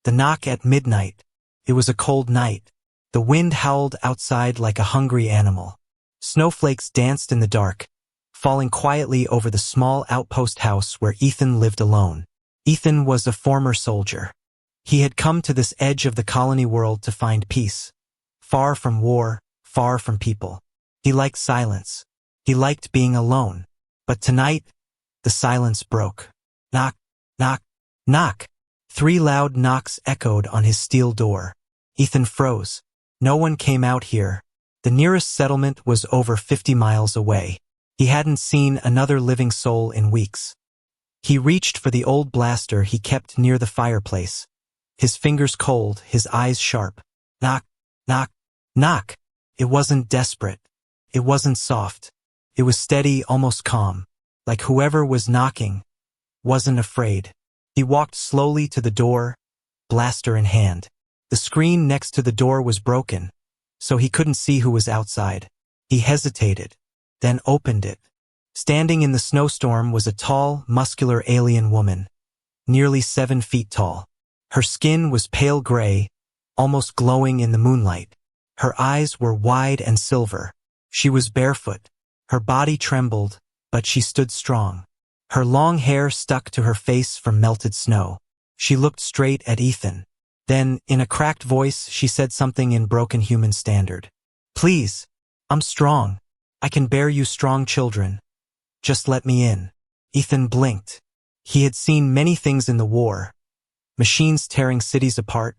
The knock at midnight. It was a cold night. The wind howled outside like a hungry animal. Snowflakes danced in the dark, falling quietly over the small outpost house where Ethan lived alone. Ethan was a former soldier. He had come to this edge of the colony world to find peace. Far from war, far from people. He liked silence. He liked being alone. But tonight, the silence broke. Knock, knock, knock. 3 loud knocks echoed on his steel door. Ethan froze. No one came out here. The nearest settlement was over 50 miles away. He hadn't seen another living soul in weeks. He reached for the old blaster he kept near the fireplace. His fingers cold, his eyes sharp. Knock, knock, knock. It wasn't desperate. It wasn't soft. It was steady, almost calm. Like whoever was knocking wasn't afraid. He walked slowly to the door, blaster in hand. The screen next to the door was broken, so he couldn't see who was outside. He hesitated, then opened it. Standing in the snowstorm was a tall, muscular alien woman, nearly 7 feet tall. Her skin was pale gray, almost glowing in the moonlight. Her eyes were wide and silver. She was barefoot. Her body trembled, but she stood strong. Her long hair stuck to her face from melted snow. She looked straight at Ethan. Then, in a cracked voice, she said something in broken human standard. "Please, I'm strong. I can bear you strong children. Just let me in." Ethan blinked. He had seen many things in the war. Machines tearing cities apart,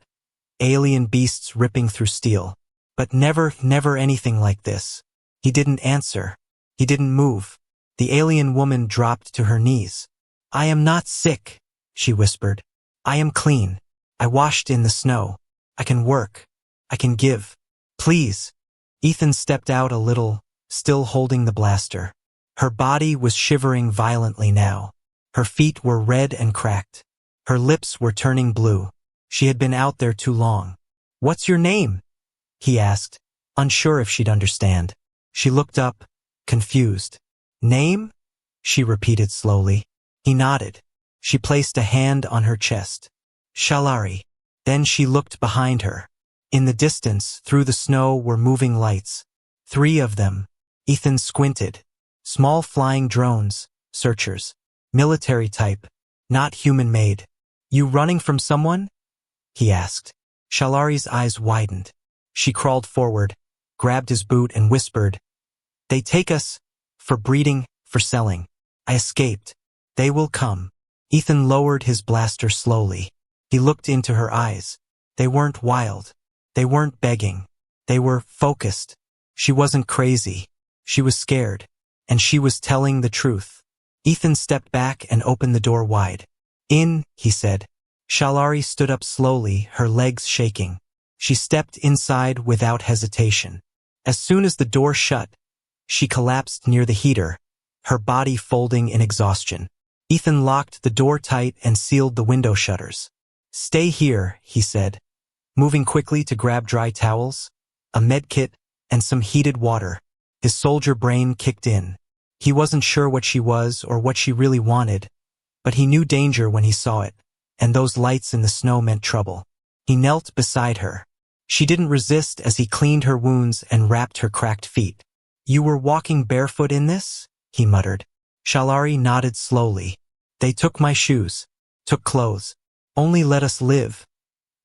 alien beasts ripping through steel. But never anything like this. He didn't answer. He didn't move. The alien woman dropped to her knees. "I am not sick," she whispered. "I am clean. I washed in the snow. I can work. I can give. Please." Ethan stepped out a little, still holding the blaster. Her body was shivering violently now. Her feet were red and cracked. Her lips were turning blue. She had been out there too long. "What's your name?" he asked, unsure if she'd understand. She looked up, confused. "Name?" she repeated slowly. He nodded. She placed a hand on her chest. "Shalari." Then she looked behind her. In the distance, through the snow, were moving lights. 3 of them. Ethan squinted. Small flying drones, searchers. Military type, not human-made. "You running from someone?" he asked. Shalari's eyes widened. She crawled forward, grabbed his boot and whispered, "They take us, for breeding, for selling. I escaped. They will come." Ethan lowered his blaster slowly. He looked into her eyes. They weren't wild. They weren't begging. They were focused. She wasn't crazy. She was scared. And she was telling the truth. Ethan stepped back and opened the door wide. "In," he said. Shalari stood up slowly, her legs shaking. She stepped inside without hesitation. As soon as the door shut, she collapsed near the heater, her body folding in exhaustion. Ethan locked the door tight and sealed the window shutters. "Stay here," he said, moving quickly to grab dry towels, a medkit, and some heated water. His soldier brain kicked in. He wasn't sure what she was or what she really wanted, but he knew danger when he saw it, and those lights in the snow meant trouble. He knelt beside her. She didn't resist as he cleaned her wounds and wrapped her cracked feet. "You were walking barefoot in this?" he muttered. Shalari nodded slowly. "They took my shoes, took clothes. Only let us live.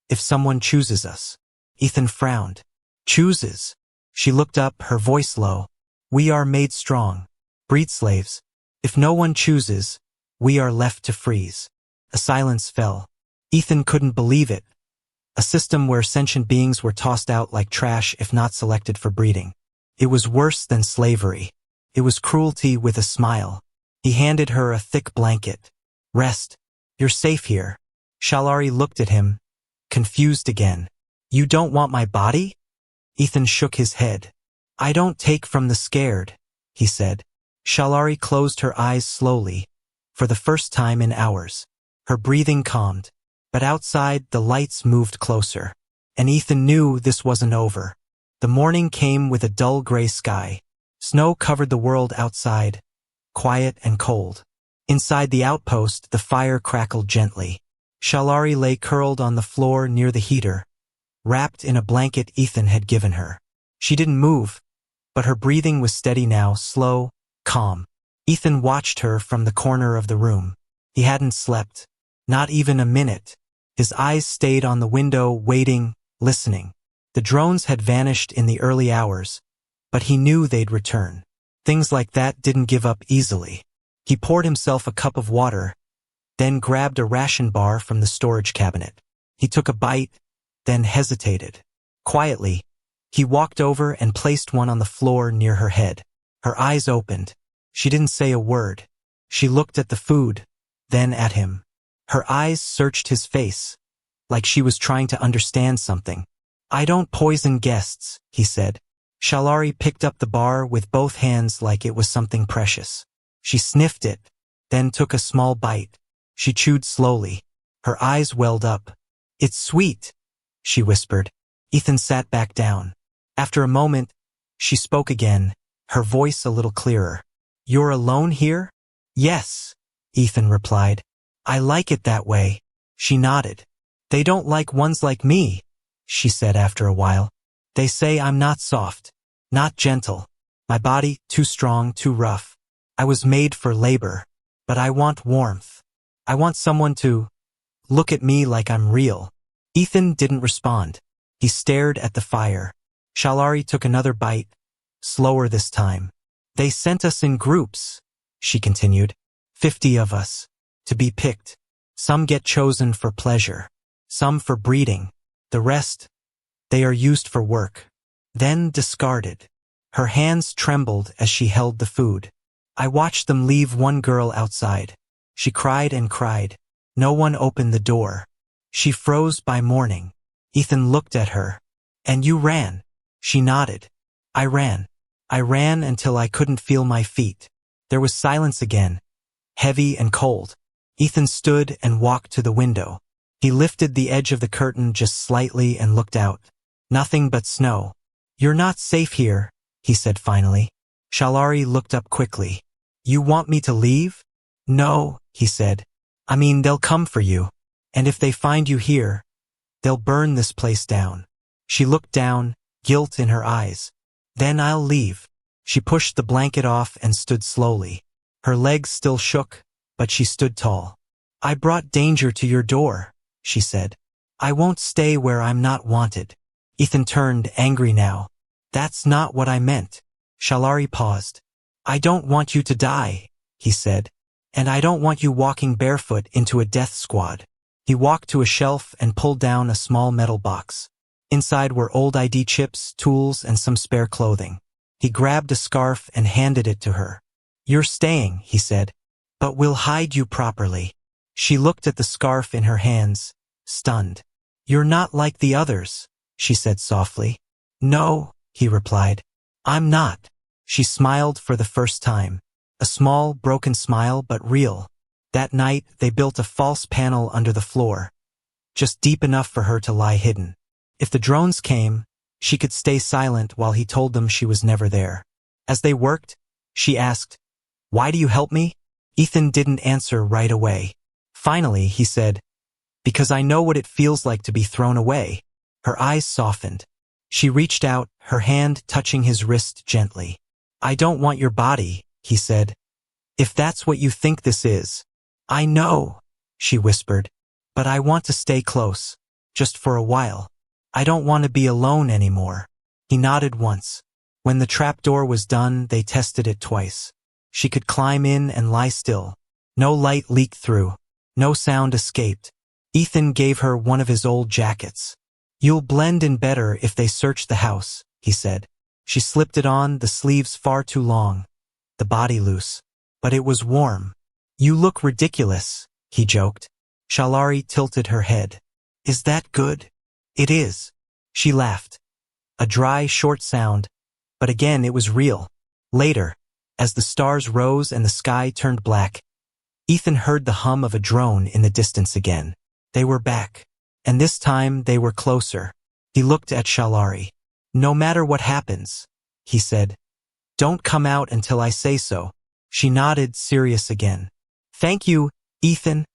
If someone chooses us." Ethan frowned. "Chooses?" She looked up, her voice low. "We are made strong. Breed slaves. If no one chooses, we are left to freeze." A silence fell. Ethan couldn't believe it. A system where sentient beings were tossed out like trash if not selected for breeding. It was worse than slavery. It was cruelty with a smile. He handed her a thick blanket. "Rest. You're safe here." Shalari looked at him, confused again. "You don't want my body?" Ethan shook his head. "I don't take from the scared," he said. Shalari closed her eyes slowly, for the first time in hours. Her breathing calmed. But outside, the lights moved closer. And Ethan knew this wasn't over. The morning came with a dull gray sky. Snow covered the world outside, quiet and cold. Inside the outpost, the fire crackled gently. Shalari lay curled on the floor near the heater, wrapped in a blanket Ethan had given her. She didn't move, but her breathing was steady now, slow, calm. Ethan watched her from the corner of the room. He hadn't slept. Not even a minute. His eyes stayed on the window, waiting, listening. The drones had vanished in the early hours, but he knew they'd return. Things like that didn't give up easily. He poured himself a cup of water, then grabbed a ration bar from the storage cabinet. He took a bite, then hesitated. Quietly, he walked over and placed one on the floor near her head. Her eyes opened. She didn't say a word. She looked at the food, then at him. Her eyes searched his face, like she was trying to understand something. "I don't poison guests," he said. Shalari picked up the bar with both hands like it was something precious. She sniffed it, then took a small bite. She chewed slowly. Her eyes welled up. "It's sweet," she whispered. Ethan sat back down. After a moment, she spoke again, her voice a little clearer. "You're alone here?" "Yes," Ethan replied. "I like it that way." She nodded. "They don't like ones like me," she said after a while. "They say I'm not soft, not gentle. My body too strong, too rough. I was made for labor, but I want warmth. I want someone to look at me like I'm real." Ethan didn't respond. He stared at the fire. Shalari took another bite, slower this time. "They sent us in groups," she continued. 50 of us, to be picked. Some get chosen for pleasure, some for breeding. The rest, they are used for work, then discarded." Her hands trembled as she held the food. "I watched them leave one girl outside. She cried and cried. No one opened the door. She froze by morning." Ethan looked at her. "And you ran?" She nodded. "I ran. I ran until I couldn't feel my feet." There was silence again, heavy and cold. Ethan stood and walked to the window. He lifted the edge of the curtain just slightly and looked out. Nothing but snow. "You're not safe here," he said finally. Shalari looked up quickly. "You want me to leave?" "No," he said. "I mean, they'll come for you. And if they find you here, they'll burn this place down." She looked down, guilt in her eyes. "Then I'll leave." She pushed the blanket off and stood slowly. Her legs still shook, but she stood tall. "I brought danger to your door," she said. "I won't stay where I'm not wanted." Ethan turned, angry now. "That's not what I meant." Shalari paused. "I don't want you to die," he said. "And I don't want you walking barefoot into a death squad." He walked to a shelf and pulled down a small metal box. Inside were old ID chips, tools, and some spare clothing. He grabbed a scarf and handed it to her. "You're staying," he said, "but we'll hide you properly." She looked at the scarf in her hands, stunned. "You're not like the others," she said softly. "No," he replied. "I'm not." She smiled for the first time. A small, broken smile, but real. That night, they built a false panel under the floor, just deep enough for her to lie hidden. If the drones came, she could stay silent while he told them she was never there. As they worked, she asked, "Why do you help me?" Ethan didn't answer right away. Finally, he said, "Because I know what it feels like to be thrown away." Her eyes softened. She reached out, her hand touching his wrist gently. "I don't want your body," he said. "If that's what you think this is." "I know," she whispered, "but I want to stay close, just for a while. I don't want to be alone anymore." He nodded once. When the trapdoor was done, they tested it twice. She could climb in and lie still. No light leaked through. No sound escaped. Ethan gave her one of his old jackets. "You'll blend in better if they search the house," he said. She slipped it on, the sleeves far too long, the body loose. But it was warm. "You look ridiculous," he joked. Shalari tilted her head. "Is that good?" "It is." She laughed. A dry, short sound, but again it was real. Later, as the stars rose and the sky turned black, Ethan heard the hum of a drone in the distance again. They were back, and this time they were closer. He looked at Shalari. "No matter what happens," he said, "don't come out until I say so." She nodded, serious again. "Thank you, Ethan."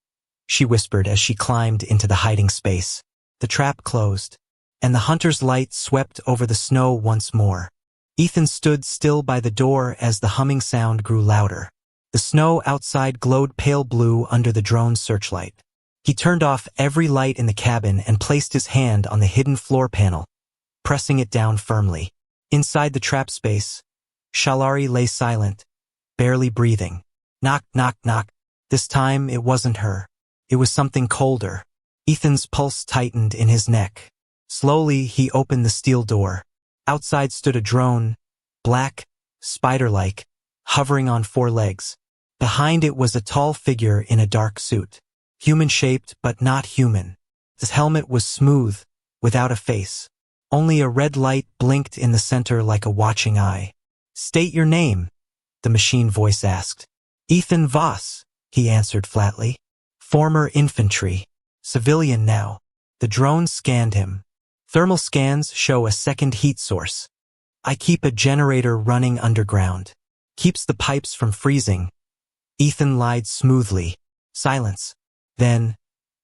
she whispered as she climbed into the hiding space. The trap closed, and the hunter's light swept over the snow once more. Ethan stood still by the door as the humming sound grew louder. The snow outside glowed pale blue under the drone's searchlight. He turned off every light in the cabin and placed his hand on the hidden floor panel, pressing it down firmly. Inside the trap space, Shalari lay silent, barely breathing. Knock, knock, knock. This time it wasn't her. It was something colder. Ethan's pulse tightened in his neck. Slowly, he opened the steel door. Outside stood a drone, black, spider-like, hovering on 4 legs. Behind it was a tall figure in a dark suit. Human-shaped, but not human. His helmet was smooth, without a face. Only a red light blinked in the center like a watching eye. "State your name," the machine voice asked. "Ethan Voss," he answered flatly. "Former infantry. Civilian now." The drone scanned him. "Thermal scans show a second heat source. I keep a generator running underground. Keeps the pipes from freezing." Ethan lied smoothly. Silence. Then,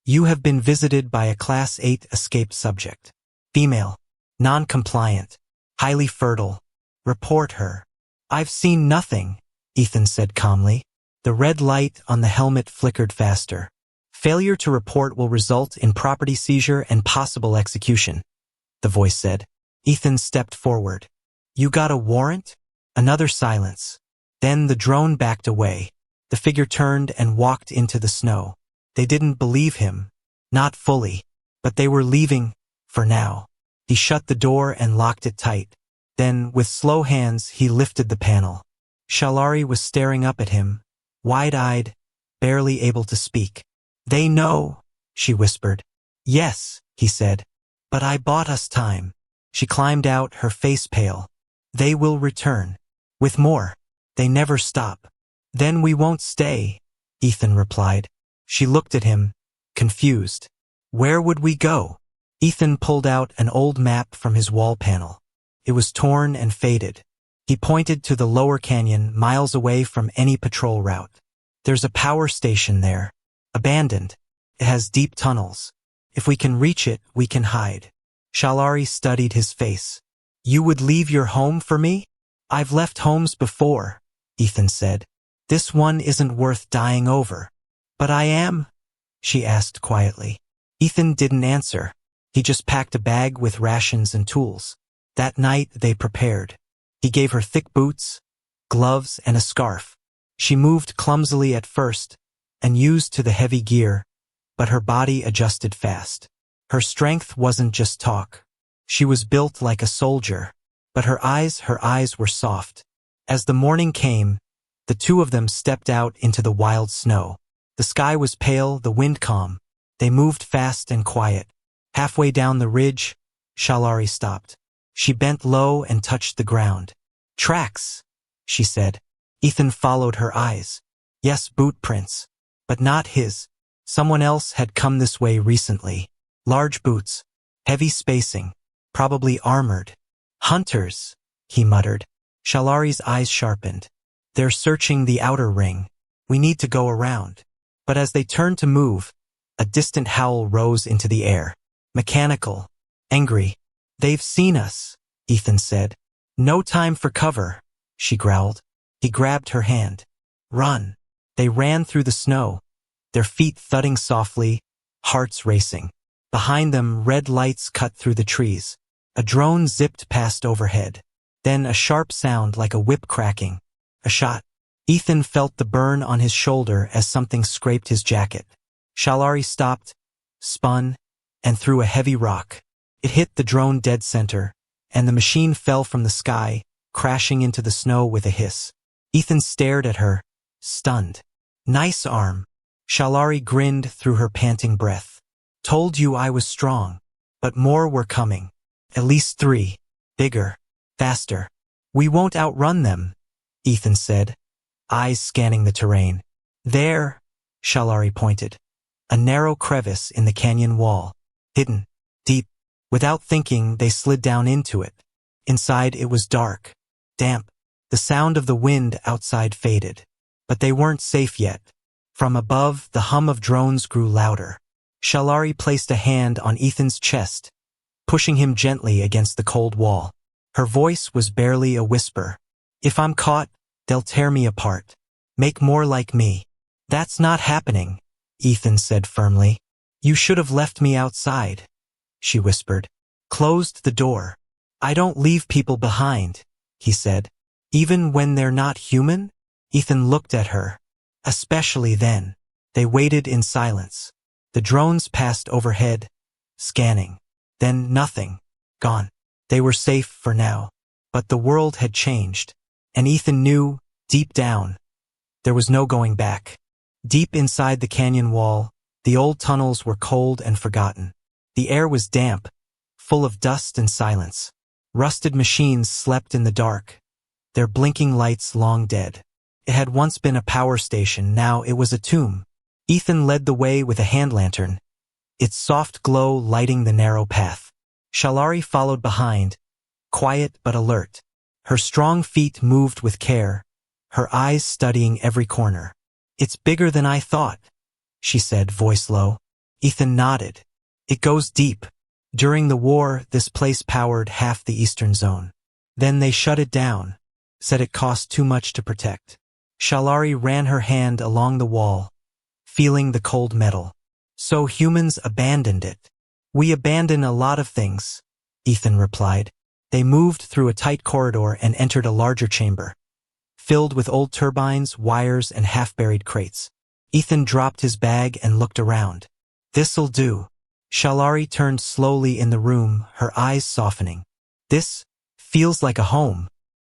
"You have been visited by a Class 8 escaped subject. Female. Non-compliant. Highly fertile. Report her." "I've seen nothing," Ethan said calmly. The red light on the helmet flickered faster. "Failure to report will result in property seizure and possible execution," the voice said. Ethan stepped forward. "You got a warrant?" Another silence. Then the drone backed away. The figure turned and walked into the snow. They didn't believe him. Not fully. But they were leaving, for now. He shut the door and locked it tight. Then, with slow hands, he lifted the panel. Shalari was staring up at him, wide-eyed, barely able to speak. "They know," she whispered. "Yes," he said. "But I bought us time." She climbed out, her face pale. "They will return. With more. They never stop." "Then we won't stay," Ethan replied. She looked at him, confused. "Where would we go?" Ethan pulled out an old map from his wall panel. It was torn and faded. He pointed to the lower canyon, miles away from any patrol route. "There's a power station there. Abandoned. It has deep tunnels. If we can reach it, we can hide." Shalari studied his face. "You would leave your home for me?" "I've left homes before," Ethan said. "This one isn't worth dying over." "But I am?" she asked quietly. Ethan didn't answer. He just packed a bag with rations and tools. That night, they prepared. He gave her thick boots, gloves, and a scarf. She moved clumsily at first, and used to the heavy gear, but her body adjusted fast. Her strength wasn't just talk. She was built like a soldier, but her eyes were soft. As the morning came, the two of them stepped out into the wild snow. The sky was pale, the wind calm. They moved fast and quiet. Halfway down the ridge, Shalari stopped. She bent low and touched the ground. "Tracks," she said. Ethan followed her eyes. Yes, boot prints, but not his. Someone else had come this way recently. Large boots, heavy spacing, probably armored. "Hunters," he muttered. Shalari's eyes sharpened. "They're searching the outer ring. We need to go around." But as they turned to move, a distant howl rose into the air. Mechanical, angry. "They've seen us," Ethan said. "No time for cover," she growled. He grabbed her hand. "Run." They ran through the snow, their feet thudding softly, hearts racing. Behind them, red lights cut through the trees. A drone zipped past overhead. Then a sharp sound like a whip cracking. A shot. Ethan felt the burn on his shoulder as something scraped his jacket. Shalari stopped, spun, and threw a heavy rock. It hit the drone dead center, and the machine fell from the sky, crashing into the snow with a hiss. Ethan stared at her, stunned. "Nice arm." Shalari grinned through her panting breath. "Told you I was strong. But more were coming. At least 3. Bigger. Faster." "We won't outrun them," Ethan said, eyes scanning the terrain. "There," Shalari pointed. A narrow crevice in the canyon wall. Hidden. Deep. Without thinking, they slid down into it. Inside, it was dark. Damp. The sound of the wind outside faded. But they weren't safe yet. From above, the hum of drones grew louder. Shalari placed a hand on Ethan's chest, pushing him gently against the cold wall. Her voice was barely a whisper. "If I'm caught, they'll tear me apart. Make more like me." "That's not happening," Ethan said firmly. "You should have left me outside," she whispered. "Closed the door." "I don't leave people behind," he said. "Even when they're not human?" Ethan looked at her. "Especially then." They waited in silence. The drones passed overhead, scanning. Then nothing. Gone. They were safe for now. But the world had changed. And Ethan knew, deep down, there was no going back. Deep inside the canyon wall, the old tunnels were cold and forgotten. The air was damp, full of dust and silence. Rusted machines slept in the dark, their blinking lights long dead. It had once been a power station, now it was a tomb. Ethan led the way with a hand lantern, its soft glow lighting the narrow path. Shalari followed behind, quiet but alert. Her strong feet moved with care, her eyes studying every corner. "It's bigger than I thought," she said, voice low. Ethan nodded. "It goes deep. During the war, this place powered half the eastern zone. Then they shut it down, said it cost too much to protect." Shalari ran her hand along the wall, feeling the cold metal. "So humans abandoned it." "We abandon a lot of things," Ethan replied. They moved through a tight corridor and entered a larger chamber, filled with old turbines, wires, and half-buried crates. Ethan dropped his bag and looked around. "This'll do." Shalari turned slowly in the room, her eyes softening. "This feels like a home."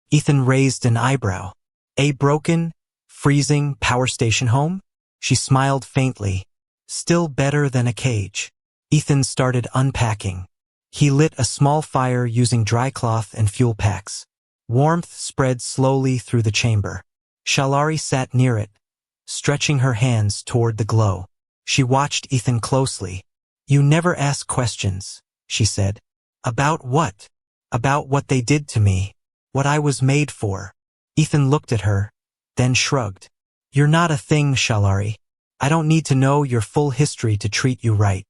Ethan raised an eyebrow. "A broken, freezing power station home?" She smiled faintly. "Still better than a cage." Ethan started unpacking. He lit a small fire using dry cloth and fuel packs. Warmth spread slowly through the chamber. Shalari sat near it, stretching her hands toward the glow. She watched Ethan closely. "You never ask questions," she said. "About what?" "About what they did to me. What I was made for." Ethan looked at her, then shrugged. "You're not a thing, Shalari. I don't need to know your full history to treat you right."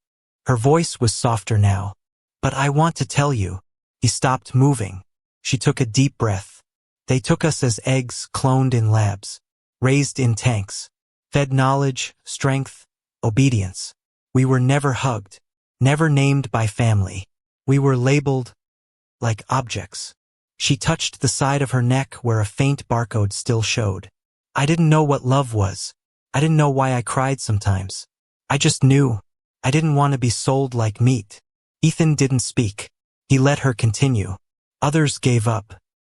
Her voice was softer now. "But I want to tell you." He stopped moving. She took a deep breath. "They took us as eggs cloned in labs, raised in tanks, fed knowledge, strength, obedience. We were never hugged, never named by family. We were labeled like objects." She touched the side of her neck where a faint barcode still showed. "I didn't know what love was. I didn't know why I cried sometimes. I just knew. I didn't want to be sold like meat." Ethan didn't speak. He let her continue. "Others gave up.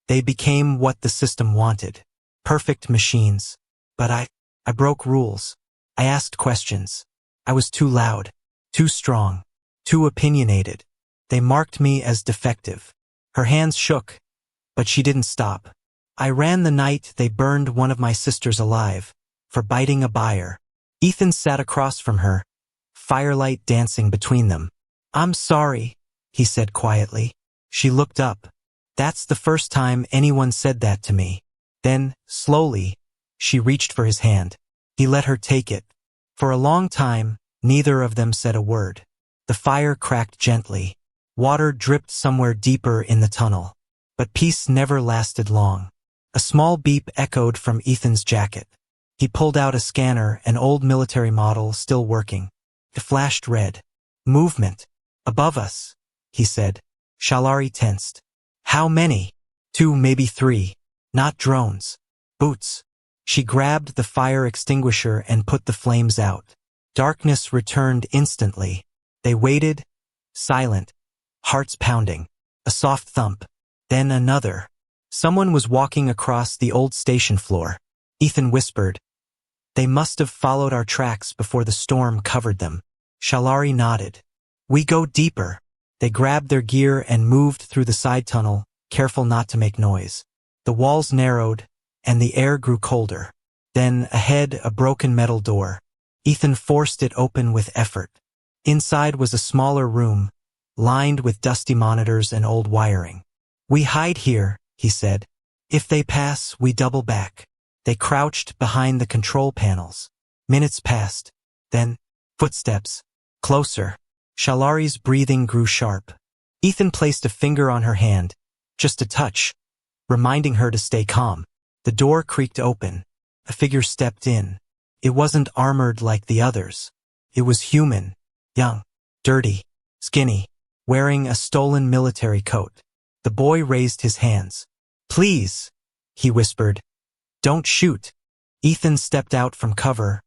They became what the system wanted. Perfect machines. But I broke rules. I asked questions. I was too loud, too strong, too opinionated. They marked me as defective." Her hands shook, but she didn't stop. "I ran the night they burned one of my sisters alive, for biting a buyer." Ethan sat across from her, firelight dancing between them. "I'm sorry," he said quietly. She looked up. "That's the first time anyone said that to me." Then, slowly, she reached for his hand. He let her take it. For a long time, neither of them said a word. The fire cracked gently. Water dripped somewhere deeper in the tunnel. But peace never lasted long. A small beep echoed from Ethan's jacket. He pulled out a scanner, an old military model still working. It flashed red. "Movement. Above us," he said. Shalari tensed. "How many?" "2, maybe 3. Not drones. Boots." She grabbed the fire extinguisher and put the flames out. Darkness returned instantly. They waited, silent, hearts pounding. A soft thump. Then another. Someone was walking across the old station floor. Ethan whispered. "They must have followed our tracks before the storm covered them." Shalari nodded. "We go deeper." They grabbed their gear and moved through the side tunnel, careful not to make noise. The walls narrowed, and the air grew colder. Then, ahead, a broken metal door. Ethan forced it open with effort. Inside was a smaller room, lined with dusty monitors and old wiring. "We hide here," he said. "If they pass, we double back." They crouched behind the control panels. Minutes passed. Then, footsteps. Closer. Shalari's breathing grew sharp. Ethan placed a finger on her hand, just a touch, reminding her to stay calm. The door creaked open. A figure stepped in. It wasn't armored like the others. It was human, young, dirty, skinny, wearing a stolen military coat. The boy raised his hands. "Please," he whispered. "Don't shoot." Ethan stepped out from cover,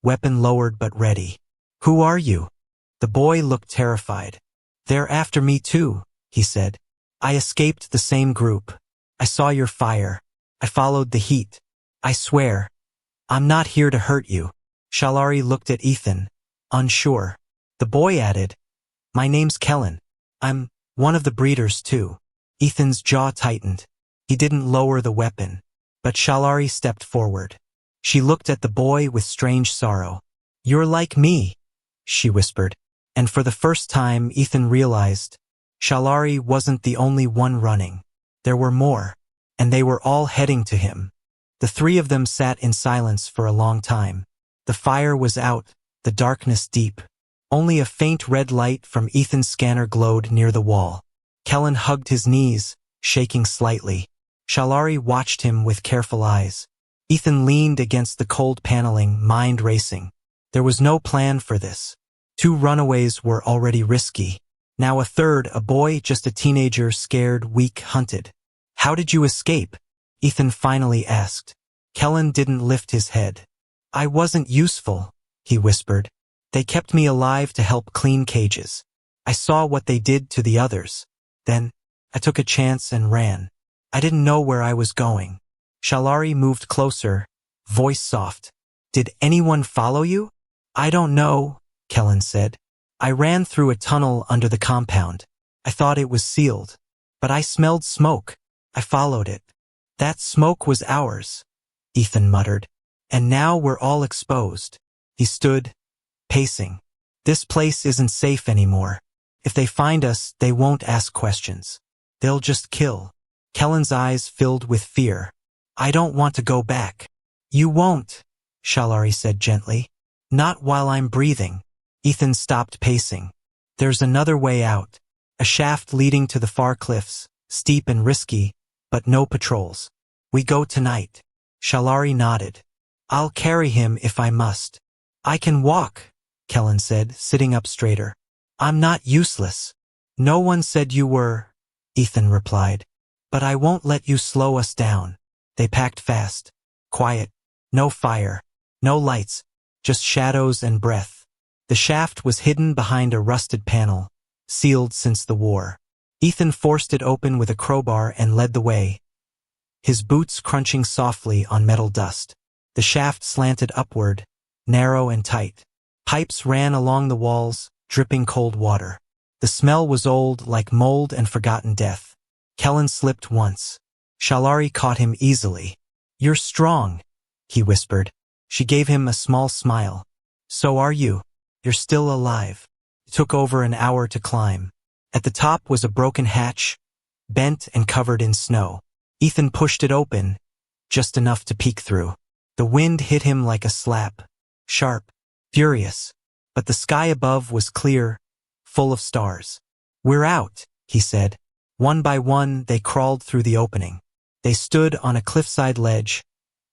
weapon lowered but ready. "Who are you?" The boy looked terrified. "They're after me too," he said. "I escaped the same group. I saw your fire. I followed the heat. I swear, I'm not here to hurt you." Shalari looked at Ethan, unsure. The boy added, "My name's Kellen. I'm one of the breeders too." Ethan's jaw tightened. He didn't lower the weapon, but Shalari stepped forward. She looked at the boy with strange sorrow. "You're like me," she whispered. And for the first time, Ethan realized Shalari wasn't the only one running. There were more, and they were all heading to him. The three of them sat in silence for a long time. The fire was out, the darkness deep. Only a faint red light from Ethan's scanner glowed near the wall. Kellen hugged his knees, shaking slightly. Shalari watched him with careful eyes. Ethan leaned against the cold paneling, mind racing. There was no plan for this. 2 runaways were already risky. Now a third, a boy, just a teenager, scared, weak, hunted. "How did you escape?" Ethan finally asked. Kellen didn't lift his head. "I wasn't useful," he whispered. "They kept me alive to help clean cages. I saw what they did to the others. Then, I took a chance and ran. I didn't know where I was going." Shalari moved closer, voice soft. "Did anyone follow you?" "I don't know," Kellen said. "I ran through a tunnel under the compound. I thought it was sealed. But I smelled smoke. I followed it." "That smoke was ours," Ethan muttered. "And now we're all exposed." He stood, pacing. "This place isn't safe anymore. If they find us, they won't ask questions. They'll just kill." Kellen's eyes filled with fear. "I don't want to go back." "You won't," Shalari said gently. "Not while I'm breathing." Ethan stopped pacing. "There's another way out. A shaft leading to the far cliffs, steep and risky, but no patrols. We go tonight." Shalari nodded. "I'll carry him if I must." "I can walk," Kellen said, sitting up straighter. "I'm not useless." "No one said you were," Ethan replied. "But I won't let you slow us down." They packed fast. Quiet. No fire. No lights. Just shadows and breath. The shaft was hidden behind a rusted panel, sealed since the war. Ethan forced it open with a crowbar and led the way, his boots crunching softly on metal dust. The shaft slanted upward, narrow and tight. Pipes ran along the walls, dripping cold water. The smell was old, like mold and forgotten death. Kellen slipped once. Shalari caught him easily. "You're strong," he whispered. She gave him a small smile. "So are you. You're still alive." It took over an hour to climb. At the top was a broken hatch, bent and covered in snow. Ethan pushed it open, just enough to peek through. The wind hit him like a slap, sharp, furious, but the sky above was clear, full of stars. "We're out," he said. One by one, they crawled through the opening. They stood on a cliffside ledge,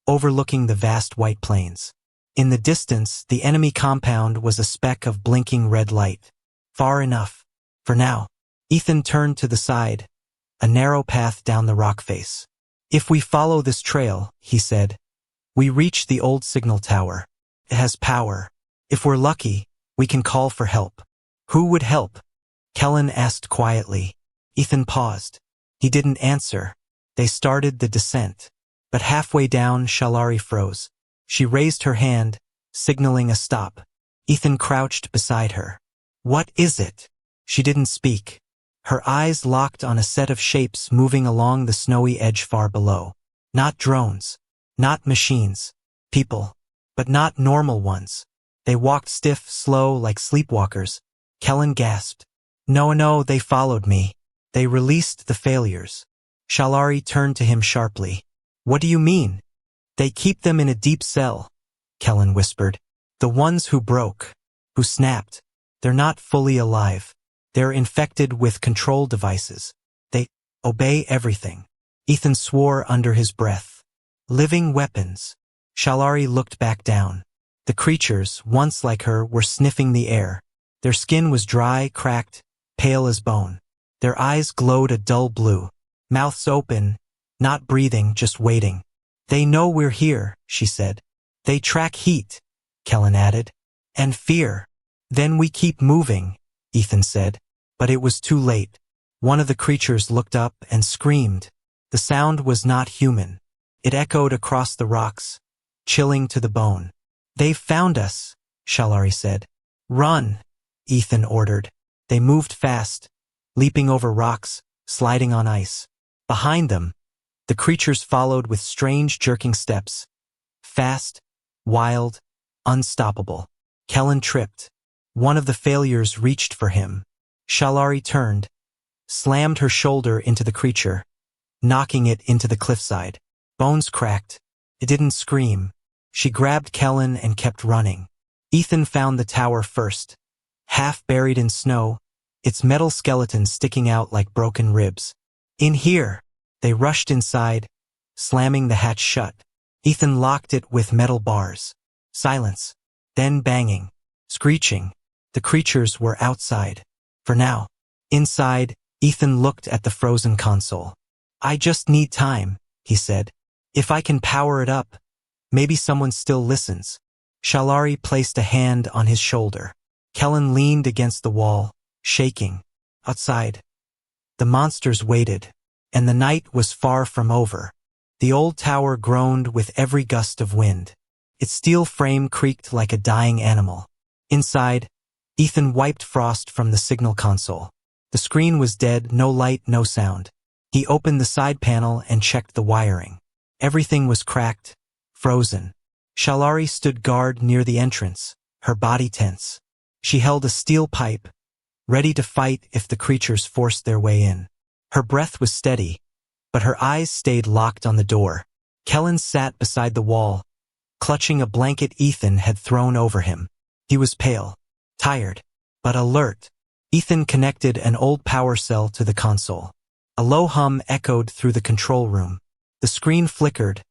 overlooking the vast white plains. In the distance, the enemy compound was a speck of blinking red light. Far enough. For now. Ethan turned to the side, a narrow path down the rock face. "If we follow this trail," he said, "we reach the old signal tower. It has power. If we're lucky, we can call for help." "Who would help?" Kellen asked quietly. Ethan paused. He didn't answer. They started the descent. But halfway down, Shalari froze. She raised her hand, signaling a stop. Ethan crouched beside her. "What is it?" She didn't speak. Her eyes locked on a set of shapes moving along the snowy edge far below. Not drones. Not machines. People. But not normal ones. They walked stiff, slow, like sleepwalkers. Kellen gasped. No, they followed me. They released the failures." Shalari turned to him sharply. "What do you mean?" "They keep them in a deep cell," Kellen whispered. The ones who broke, who snapped, they're not fully alive. They're infected with control devices. They obey everything. Ethan swore under his breath. Living weapons. Shalari looked back down. The creatures, once like her, were sniffing the air. Their skin was dry, cracked, pale as bone. Their eyes glowed a dull blue. Mouths open, not breathing, just waiting. They know we're here, she said. They track heat, Kellen added. And fear. Then we keep moving, Ethan said. But it was too late. One of the creatures looked up and screamed. The sound was not human. It echoed across the rocks, chilling to the bone. They've found us, Shalari said. Run, Ethan ordered. They moved fast, leaping over rocks, sliding on ice. Behind them, the creatures followed with strange jerking steps. Fast, wild, unstoppable. Kellen tripped. One of the failures reached for him. Shalari turned, slammed her shoulder into the creature, knocking it into the cliffside. Bones cracked. It didn't scream. She grabbed Kellen and kept running. Ethan found the tower first, half buried in snow, its metal skeleton sticking out like broken ribs. In here! They rushed inside, slamming the hatch shut. Ethan locked it with metal bars. Silence. Then banging. Screeching. The creatures were outside. For now. Inside, Ethan looked at the frozen console. I just need time, he said. If I can power it up, maybe someone still listens. Shalari placed a hand on his shoulder. Kellen leaned against the wall, shaking. Outside. The monsters waited, and the night was far from over. The old tower groaned with every gust of wind. Its steel frame creaked like a dying animal. Inside, Ethan wiped frost from the signal console. The screen was dead, no light, no sound. He opened the side panel and checked the wiring. Everything was cracked, frozen. Shalari stood guard near the entrance, her body tense. She held a steel pipe, ready to fight if the creatures forced their way in. Her breath was steady, but her eyes stayed locked on the door. Kellen sat beside the wall, clutching a blanket Ethan had thrown over him. He was pale, tired, but alert. Ethan connected an old power cell to the console. A low hum echoed through the control room. The screen flickered,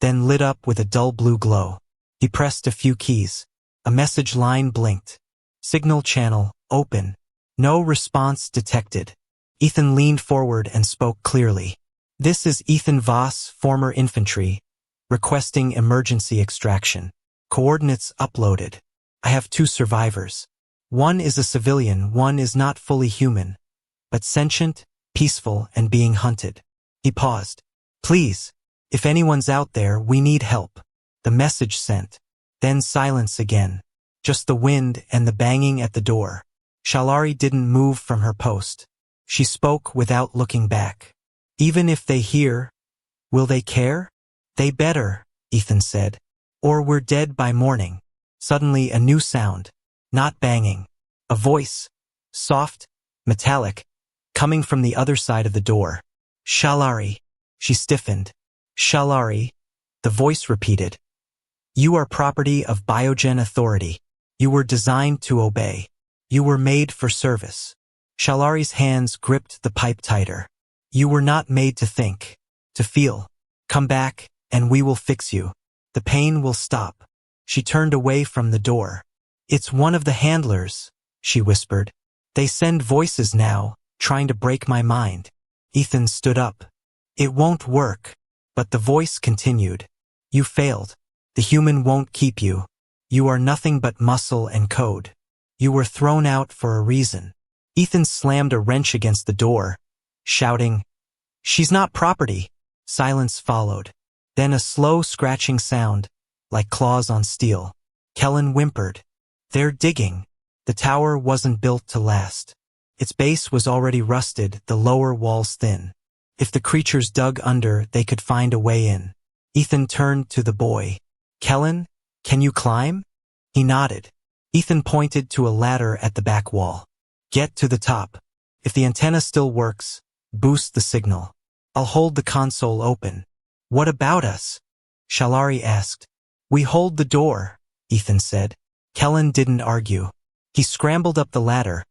then lit up with a dull blue glow. He pressed a few keys. A message line blinked. Signal channel, open. No response detected. Ethan leaned forward and spoke clearly. This is Ethan Voss, former infantry, requesting emergency extraction. Coordinates uploaded. I have 2 survivors. One is a civilian, one is not fully human, but sentient, peaceful, and being hunted. He paused. Please, if anyone's out there, we need help. The message sent. Then silence again. Just the wind and the banging at the door. Shalari didn't move from her post. She spoke without looking back. Even if they hear, will they care? They better, Ethan said. Or we're dead by morning. Suddenly a new sound. Not banging. A voice. Soft, metallic, coming from the other side of the door. Shalari. She stiffened. Shalari. The voice repeated. You are property of Biogen Authority. You were designed to obey. You were made for service. Shalari's hands gripped the pipe tighter. You were not made to think, to feel. Come back, and we will fix you. The pain will stop. She turned away from the door. It's one of the handlers, she whispered. They send voices now, trying to break my mind. Ethan stood up. It won't work. But the voice continued. You failed. The human won't keep you. You are nothing but muscle and code. You were thrown out for a reason. Ethan slammed a wrench against the door, shouting, She's not property. Silence followed. Then a slow scratching sound, like claws on steel. Kellen whimpered. They're digging. The tower wasn't built to last. Its base was already rusted, the lower walls thin. If the creatures dug under, they could find a way in. Ethan turned to the boy. Kellen, can you climb? He nodded. Ethan pointed to a ladder at the back wall. Get to the top. If the antenna still works, boost the signal. I'll hold the console open. What about us? Shalari asked. We hold the door, Ethan said. Kellen didn't argue. He scrambled up the ladder,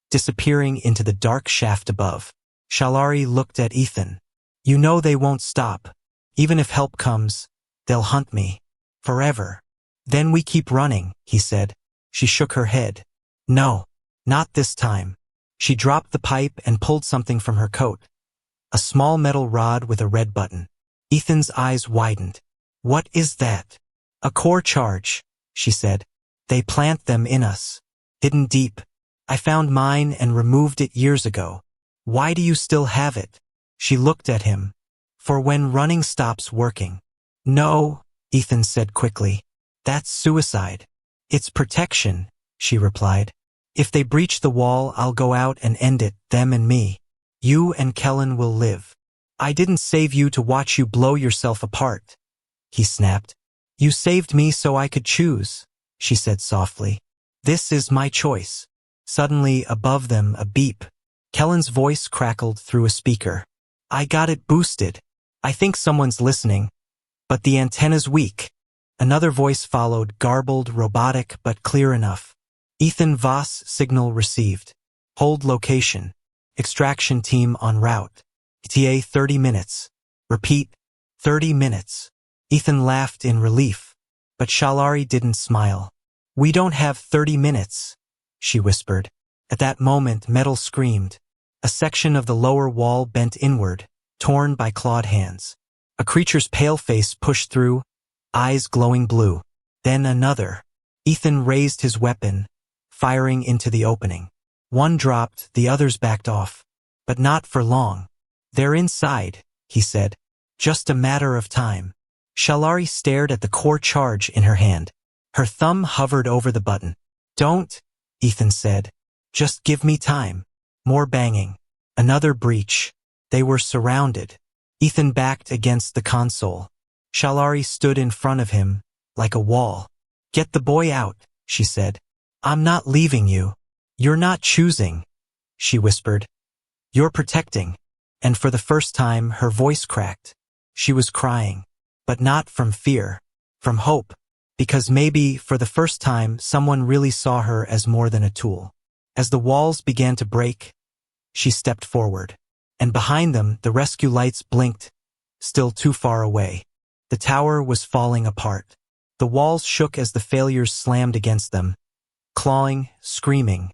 disappearing into the dark shaft above. Shalari looked at Ethan. You know they won't stop. Even if help comes, they'll hunt me. Forever. Then we keep running, he said. She shook her head. No, not this time. She dropped the pipe and pulled something from her coat. A small metal rod with a red button. Ethan's eyes widened. What is that? A core charge, she said. They plant them in us. Hidden deep. I found mine and removed it years ago. Why do you still have it? She looked at him. For when running stops working. No, Ethan said quickly. That's suicide. It's protection, she replied. If they breach the wall, I'll go out and end it, them and me. You and Kellen will live. I didn't save you to watch you blow yourself apart, he snapped. You saved me so I could choose, she said softly. This is my choice. Suddenly, above them, a beep. Kellen's voice crackled through a speaker. I got it boosted. I think someone's listening. But the antenna's weak. Another voice followed, garbled, robotic, but clear enough. Ethan Voss signal received. Hold location. Extraction team en route. ETA 30 minutes. Repeat, 30 minutes. Ethan laughed in relief. But Shalari didn't smile. We don't have 30 minutes, she whispered. At that moment, metal screamed. A section of the lower wall bent inward, torn by clawed hands. A creature's pale face pushed through, eyes glowing blue. Then another. Ethan raised his weapon, firing into the opening. One dropped, the others backed off. But not for long. They're inside, he said. Just a matter of time. Shalari stared at the core charge in her hand. Her thumb hovered over the button. Don't, Ethan said. Just give me time. More banging. Another breach. They were surrounded. Ethan backed against the console. Shalari stood in front of him, like a wall. Get the boy out, she said. I'm not leaving you. You're not choosing, she whispered. You're protecting. And for the first time, her voice cracked. She was crying. But not from fear. From hope. Because maybe, for the first time, someone really saw her as more than a tool. As the walls began to break, she stepped forward. And behind them, the rescue lights blinked, still too far away. The tower was falling apart. The walls shook as the failures slammed against them, clawing, screaming.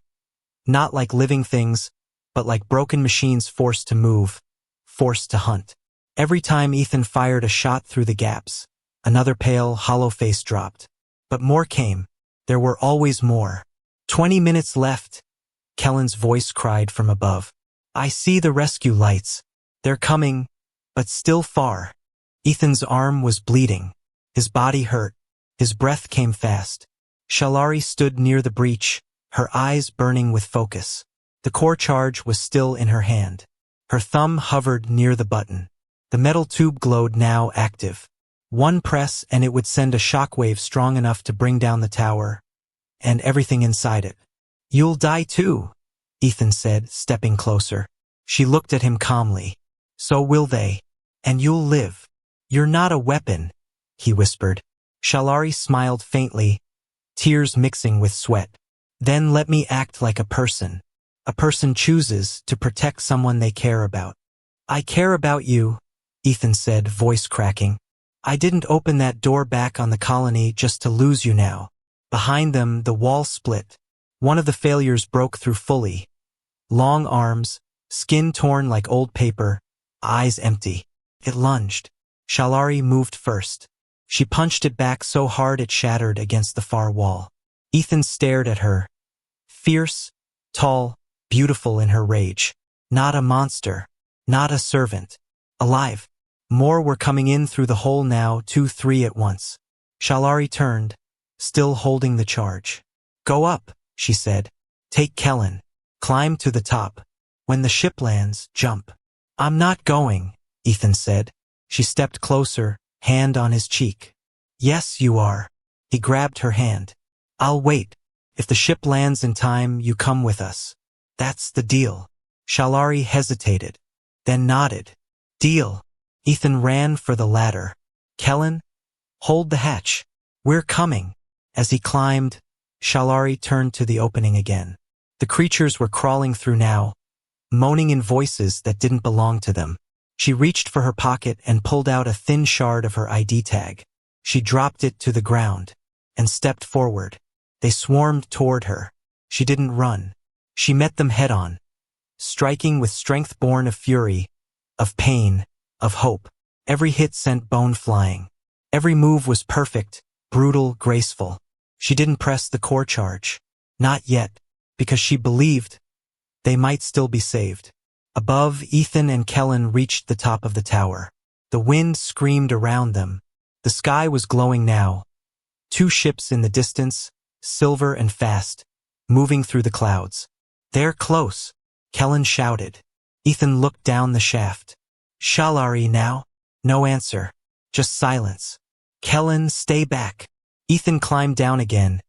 Not like living things, but like broken machines forced to move, forced to hunt. Every time Ethan fired a shot through the gaps, another pale, hollow face dropped. But more came. There were always more. 20 minutes left, Kellen's voice cried from above. I see the rescue lights. They're coming, but still far. Ethan's arm was bleeding. His body hurt. His breath came fast. Shalari stood near the breach, her eyes burning with focus. The core charge was still in her hand. Her thumb hovered near the button. The metal tube glowed, now active. One press and it would send a shockwave strong enough to bring down the tower and everything inside it. You'll die too, Ethan said, stepping closer. She looked at him calmly. So will they. And you'll live. You're not a weapon, he whispered. Shalari smiled faintly, tears mixing with sweat. Then let me act like a person. A person chooses to protect someone they care about. I care about you, Ethan said, voice cracking. I didn't open that door back on the colony just to lose you now. Behind them, the wall split. One of the failures broke through fully. Long arms, skin torn like old paper, eyes empty. It lunged. Shalari moved first. She punched it back so hard it shattered against the far wall. Ethan stared at her. Fierce, tall, beautiful in her rage. Not a monster. Not a servant. Alive. More were coming in through the hole now, 2, 3 at once. Shalari turned, still holding the charge. Go up, she said. Take Kellen. Climb to the top. When the ship lands, jump. I'm not going, Ethan said. She stepped closer, hand on his cheek. Yes, you are. He grabbed her hand. I'll wait. If the ship lands in time, you come with us. That's the deal. Shalari hesitated, then nodded. Deal. Ethan ran for the ladder. Kellen, hold the hatch. We're coming. As he climbed, Shalari turned to the opening again. The creatures were crawling through now, moaning in voices that didn't belong to them. She reached for her pocket and pulled out a thin shard of her ID tag. She dropped it to the ground and stepped forward. They swarmed toward her. She didn't run. She met them head-on, striking with strength born of fury, of pain, of hope. Every hit sent bone flying. Every move was perfect, brutal, graceful. She didn't press the core charge. Not yet, because she believed they might still be saved. Above, Ethan and Kellen reached the top of the tower. The wind screamed around them. The sky was glowing now. 2 ships in the distance, silver and fast, moving through the clouds. "They're close," Kellen shouted. Ethan looked down the shaft. "Shalari now?" No answer. Just silence. "Kellen, stay back." Ethan climbed down again,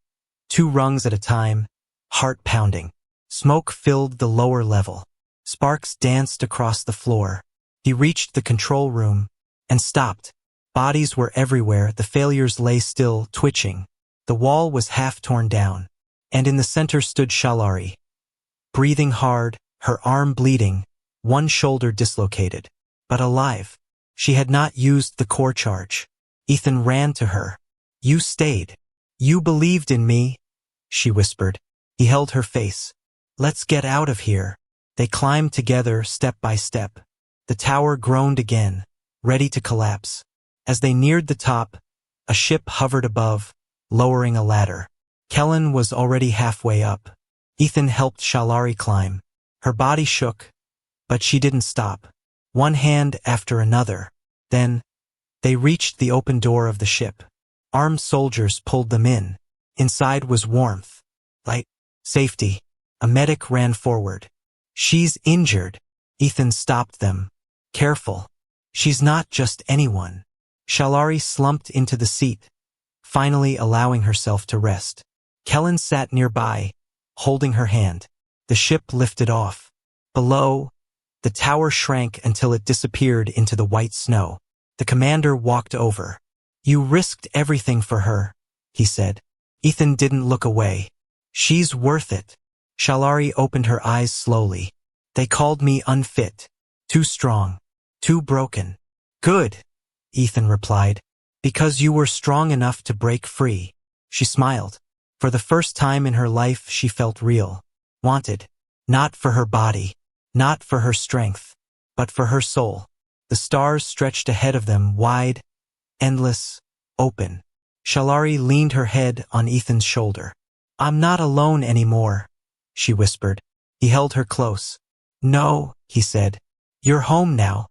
2 rungs at a time, heart pounding. Smoke filled the lower level. Sparks danced across the floor. He reached the control room and stopped. Bodies were everywhere. The failures lay still, twitching. The wall was half torn down, and in the center stood Shalari, breathing hard, her arm bleeding, one shoulder dislocated, but alive. She had not used the core charge. Ethan ran to her. "You stayed. You believed in me," she whispered. He held her face. "Let's get out of here." They climbed together, step by step. The tower groaned again, ready to collapse. As they neared the top, a ship hovered above, lowering a ladder. Kellen was already halfway up. Ethan helped Shalari climb. Her body shook, but she didn't stop. One hand after another. Then, they reached the open door of the ship. Armed soldiers pulled them in. Inside was warmth, light, safety. A medic ran forward. "She's injured." Ethan stopped them. "Careful. She's not just anyone." Shalari slumped into the seat, finally allowing herself to rest. Kellen sat nearby, holding her hand. The ship lifted off. Below, the tower shrank until it disappeared into the white snow. The commander walked over. "You risked everything for her," he said. Ethan didn't look away. "She's worth it." Shalari opened her eyes slowly. "They called me unfit, too strong, too broken." "Good," Ethan replied, "because you were strong enough to break free." She smiled. For the first time in her life she felt real. Wanted. Not for her body, not for her strength, but for her soul. The stars stretched ahead of them, wide, endless, open. Shalari leaned her head on Ethan's shoulder. "I'm not alone anymore," she whispered. He held her close. "No," he said. "You're home now."